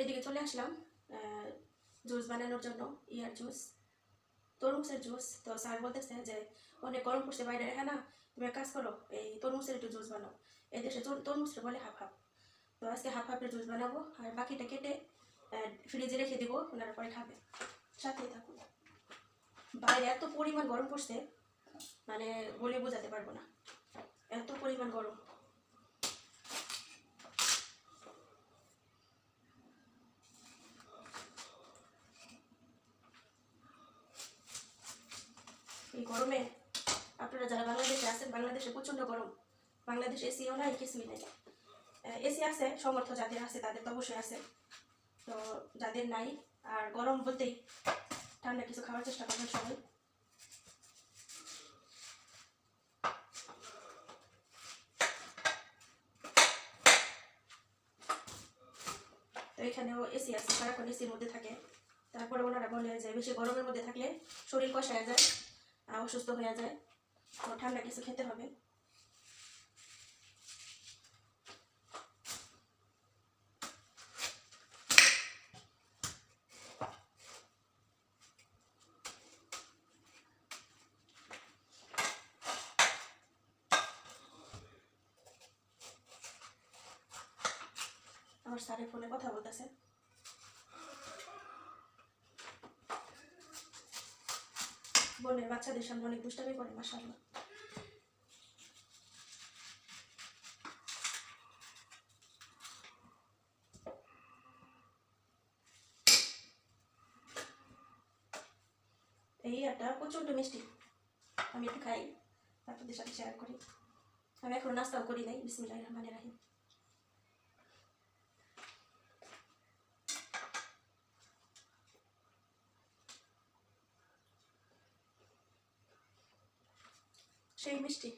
এদিকে চলে আসলাম জুস বানানোর জন্য, ইয়ার জুস, তরমুজের জুস। তো স্যার বলতেছে যে অনেক গরম পড়ছে বাইরে, হ্যাঁ না, তুমি এক কাজ করো, এই তরমুজের একটু জুস বানাও। এই দেশে তরমুজটা বলে হাফ হাফ। তো আজকে হাফ হাফের জুস বানাবো, আর বাকিটা কেটে ফ্রিজে রেখে দিব, ওনারা পরে খাবে। সাথেই থাকুন। বাইরে এত পরিমাণ গরম পড়ছে, মানে বলে বোঝাতে পারবো না, এত পরিমাণ গরম। এই গরমে আপনারা যারা বাংলাদেশে আছেন, বাংলাদেশে প্রচণ্ড গরম। বাংলাদেশে এসিও নাই, কিছুই নেই। এসি আছে, সমর্থ যাদের আছে তাদের তো অবশ্যই আছে, তো যাদের নাই, আর গরম বলতেই ঠান্ডা কিছু খাওয়ার চেষ্টা করবেন সবাই। তো এখানেও এসি আছে, সারাক্ষণ এসির মধ্যে থাকে। তারপরে ওনারা বলে যে বেশি গরমের মধ্যে থাকলে শরীর কষায় যায়, অসুস্থ হয়ে যায়, তো ঠান্ডা কিছু খেতে হবে। আমার স্যারের ফোনে কথা বলতেছে। বোনের বাচ্চাদের সামনে অনেক দুষ্টামি করে, মাশাআল্লাহ। এই একটা প্রচণ্ড মিষ্টি, আমি একটু খাই, আপনাদের সাথে শেয়ার করি। আমি এখন নাস্তাও করি নাই। বিসমিল্লাহির রহমানির রহিম। সেই মিষ্টি।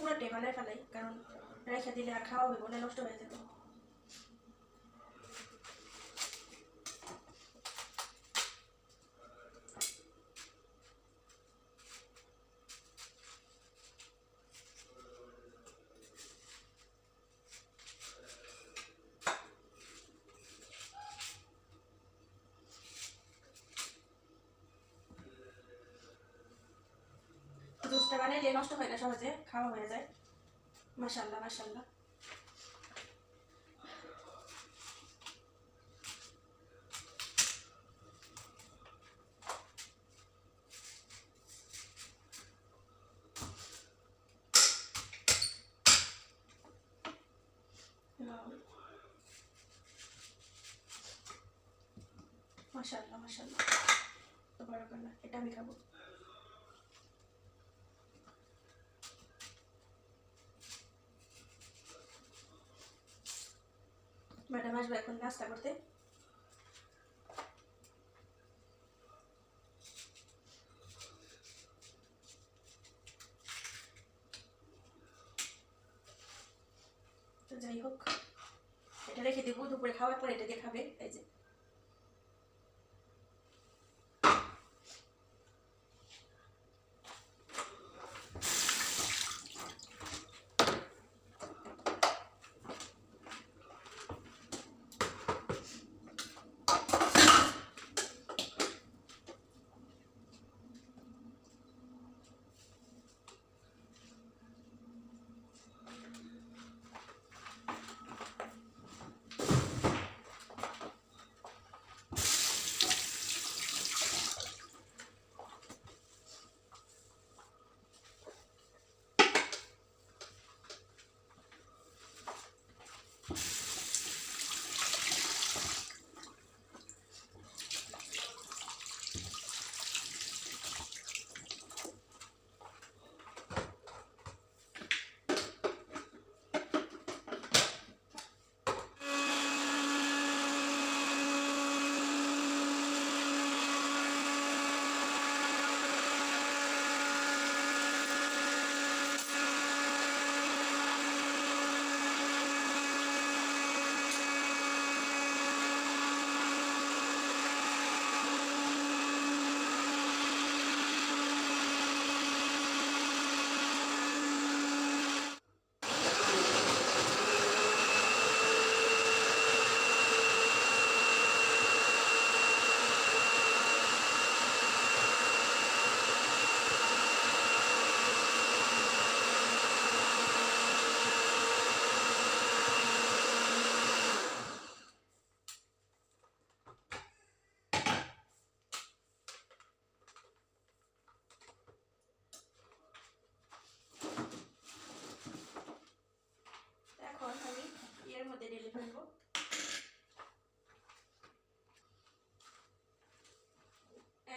পুরোটাই বানায় ফেলাই, কারণ রেখে দিলে আর খাওয়া হইব না, নষ্ট হয়ে যাবে। জুসটা বানাইলে নষ্ট হয় না, সহজে খাওয়া হয়ে যায়। মাশাআল্লাহ মাশাআল্লাহ। মাশাআল্লাহ মাশাআল্লাহ, তাবারাকাল্লাহ। এটা আমি খাবো। ম্যাডাম আসবে এখন নাস্তা করতে। তো যাই হোক, এটা রেখে দেবো, দুপুরে খাওয়ার পরে এটা দিয়ে খাবে। এই যে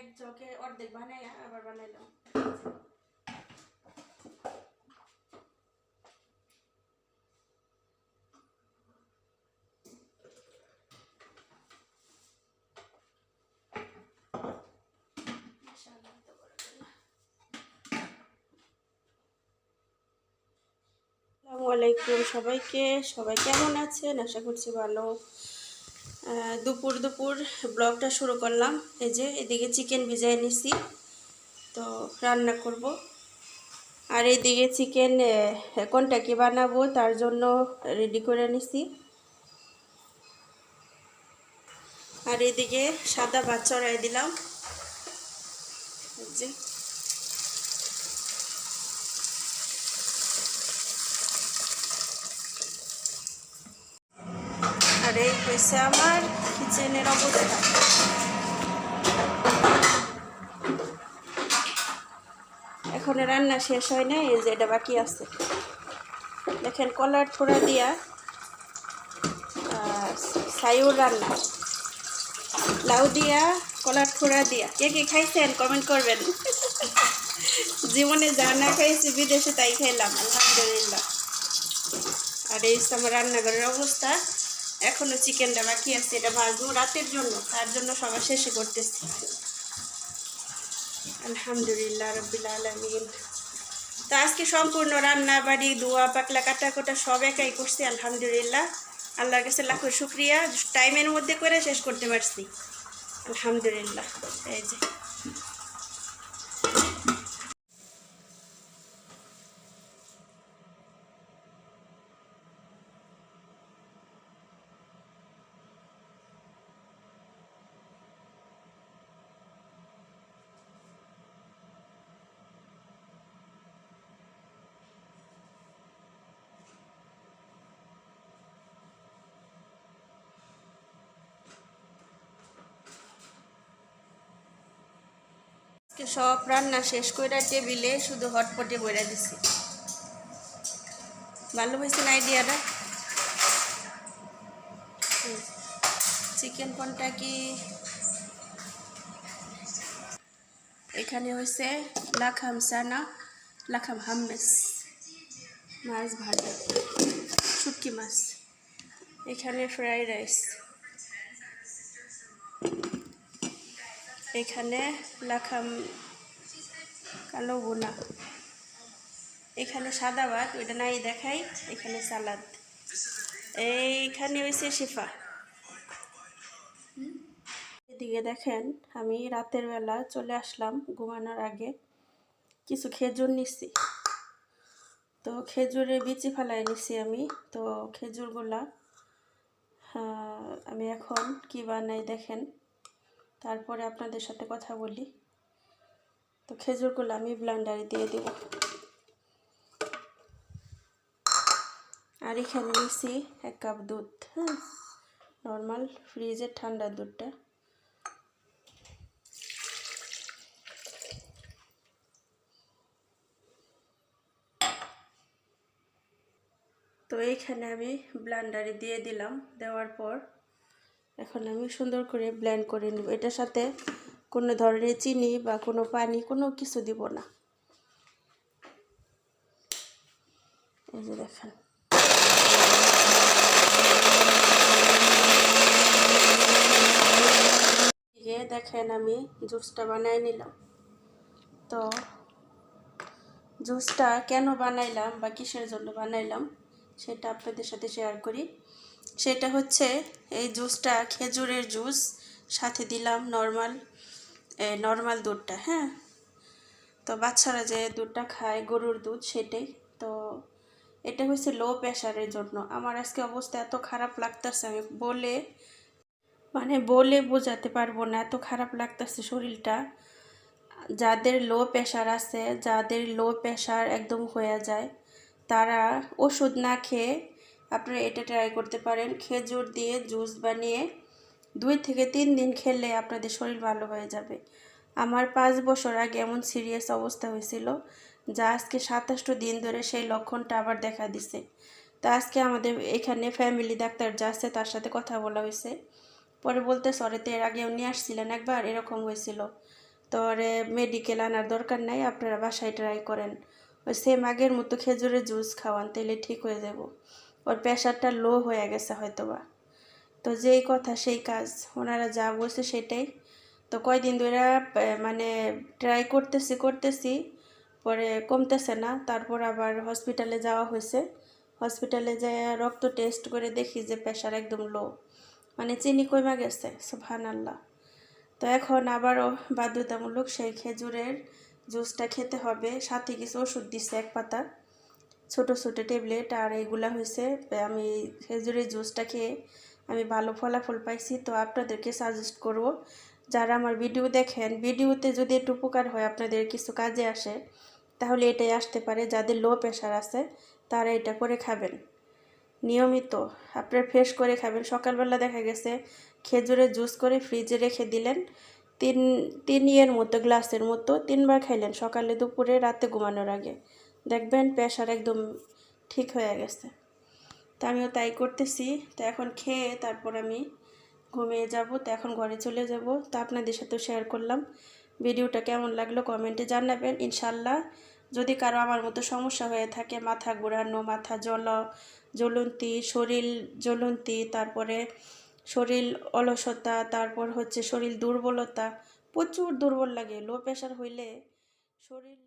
এক জগে অর্ধেক বানাইয়া আবার বানাইলাম। আসসালামু আলাইকুম সবাইকে, সবাই কেমন আছেন? আশা করছি ভালো। দুপুর দুপুর ব্লগটা শুরু করলাম। এই যে এদিকে চিকেন ভিজাই নিছি, তো রান্না করব। আর এইদিকে চিকেন কোনটা কি বানাবো তার জন্য রেডি করে নিছি। আর এদিকে সাদা ভাত চড়াই দিলাম। এই যে আর এই হয়েছে আমার কিচেনের অবস্থা। এখন রান্না শেষ হয় না, এই যে এটা বাকি আছে। দেখেন কলার থোড়া দিয়া সাইউর রান্না, লাউ দিয়া কলার থোড়া দিয়া। কে কে খাইছেন কমেন্ট করবেন। জীবনে যা না খাইছি বিদেশে তাই খাইলাম, আলহামদুলিল্লাহ। আর এই আমার রান্নাঘরের অবস্থা। এখনো চিকেনটা বাকি আছে, এটা ভাজবো রাতের জন্য, তার জন্য সবার শেষে করতেছি। আলহামদুলিল্লাহ রাব্বিল আলামিন। তো আজকে সম্পূর্ণ রান্না বাড়ি ধোয়া পাকলা কাটা কোটা সব একাই করছি, আলহামদুলিল্লাহ। আল্লাহর কাছে লাখো শুক্রিয়া, টাইমের মধ্যে করে শেষ করতে পারছি, আলহামদুলিল্লাহ। এই যে সব রান্না শেষ করে টেবিলে শুধু হটপটে বইরা দিছি। ভালো হয়েছে না আইডিয়াটা? চিকেন কোনটা কি এখানে হয়েছে লাখাম সানা, লাখাম হাম্মেস, মাছ ভাজা, শুটকি মাছ। এখানে ফ্রাইড রাইস, এখানে লাখাম কালো বোনা, এখানে সাদা ভাত, ওইটা নাই দেখাই। এখানে সালাদ, এইখানে হয়েছে শিফা। এদিকে দেখেন আমি রাতের বেলা চলে আসলাম ঘুমানোর আগে, কিছু খেজুর নিচ্ছি। তো খেজুরের বিচি ফেলাই নিচ্ছি আমি। তো খেজুরগুলা আমি এখন কি বানাই দেখেন, তারপরে আপনাদের সাথে কথা বলি। তো খেজুরগুলো আমি ব্লেন্ডারে দিয়ে দিব। আর এখানে নিচ্ছি 1 কাপ দুধ, হ্যাঁ, নর্মাল ফ্রিজের ঠান্ডা দুধটা। তো এইখানে আমি ব্লেন্ডারে দিয়ে দিলাম। দেওয়ার পর এখন আমি সুন্দর করে ব্লেন্ড করে নিব। এটার সাথে কোনো ধরনের চিনি বা কোনো পানি কোনো কিছু দিব না। এই যে দেখেন, দেখেন আমি জুসটা বানাই নিলাম। তো জুসটা কেন বানাইলাম বা কিসের জন্য বানাইলাম সেটা আপনাদের সাথে শেয়ার করি। সেটা হচ্ছে এই জুসটা খেজুরের জুস, সাথে দিলাম নর্মাল দুধটা, হ্যাঁ। তো বাচ্চারা যে দুধটা খায় গরুর দুধ, সেটাই। তো এটা হচ্ছে লো প্রেশারের জন্য। আমার আজকে অবস্থা এত খারাপ লাগতেছে, আমি বলে বোঝাতে পারবো না, এত খারাপ লাগতেছে শরীরটা। যাদের লো প্রেশার আছে, যাদের লো প্রেশার একদম হয়ে যায়, তারা ওষুধ না খেয়ে আপনারা এটা ট্রাই করতে পারেন। খেজুর দিয়ে জুস বানিয়ে 2 থেকে 3 দিন খেলে আপনাদের শরীর ভালো হয়ে যাবে। আমার 5 বছর আগে এমন সিরিয়াস অবস্থা হয়েছিল, যা আজকে 27 দিন ধরে সেই লক্ষণটা আবার দেখা দিছে। তা আজকে আমাদের এখানে ফ্যামিলি ডাক্তার যা আছে তার সাথে কথা বলা হয়েছে। পরে বলতে সরেতে এর আগেও নিয়ে আসছিলেন একবার, এরকম হয়েছিল। তো ওরে মেডিকেল আনার দরকার নাই, আপনারা বাসায় ট্রাই করেন, ওই সেম আগের মতো খেজুরের জুস খাওয়ান, তাহলে ঠিক হয়ে যাব। ওর প্রেশারটা লো হয়ে গেছে হয়তোবা। তো যেই কথা সেই কাজ, ওনারা যা বলছে সেটাই। তো কয়দিন ধরে মানে ট্রাই করতেছি, পরে কমতেছে না। তারপর আবার হসপিটালে যাওয়া হয়েছে। হসপিটালে যেয়ে রক্ত টেস্ট করে দেখি যে প্রেশার একদম লো, মানে চিনি কমে গেছে, সুবহানাল্লাহ। তো এখন আবারও বাধ্যতামূলক সেই খেজুরের জুসটা খেতে হবে, সাথে কিছু ওষুধ দিচ্ছে, এক পাতা ছোট ছোট ট্যাবলেট। আর এগুলা হয়েছে, আমি খেজুরের জুসটা খেয়ে আমি ভালো ফলাফল পাইছি। তো আপনাদেরকে সাজেস্ট করব, যারা আমার ভিডিও দেখেন, ভিডিওতে যদি একটু উপকার হয়, আপনাদের কিছু কাজে আসে, তাহলে এটাই আসতে পারে। যাদের লো প্রেশার আছে তারা এটা করে খাবেন নিয়মিত, আপনার ফ্রেশ করে খাবেন। সকালবেলা দেখা গেছে খেজুরের জুস করে ফ্রিজে রেখে দিলেন, তিন তিন ইয়ের মতো, গ্লাসের মতো 3বার খাইলেন, সকালে, দুপুরে, রাতে ঘুমানোর আগে, দেখবেন প্রেশার একদম ঠিক হয়ে গেছে। তো আমিও তাই করতেছি। তো এখন খেয়ে তারপর আমি ঘুমিয়ে যাব। তো এখন ঘরে চলে যাব। তো আপনাদের সাথেও শেয়ার করলাম। ভিডিওটা কেমন লাগলো কমেন্টে জানাবেন। ইনশাল্লাহ যদি কারো আমার মতো সমস্যা হয়ে থাকে, মাথা ঘোরানো, মাথা জ্বলন্তি, শরীর জ্বলন্তি, তারপরে শরীর অলসতা, তারপর হচ্ছে শরীর দুর্বলতা, প্রচুর দুর্বল লাগে লো প্রেশার হইলে শরীর।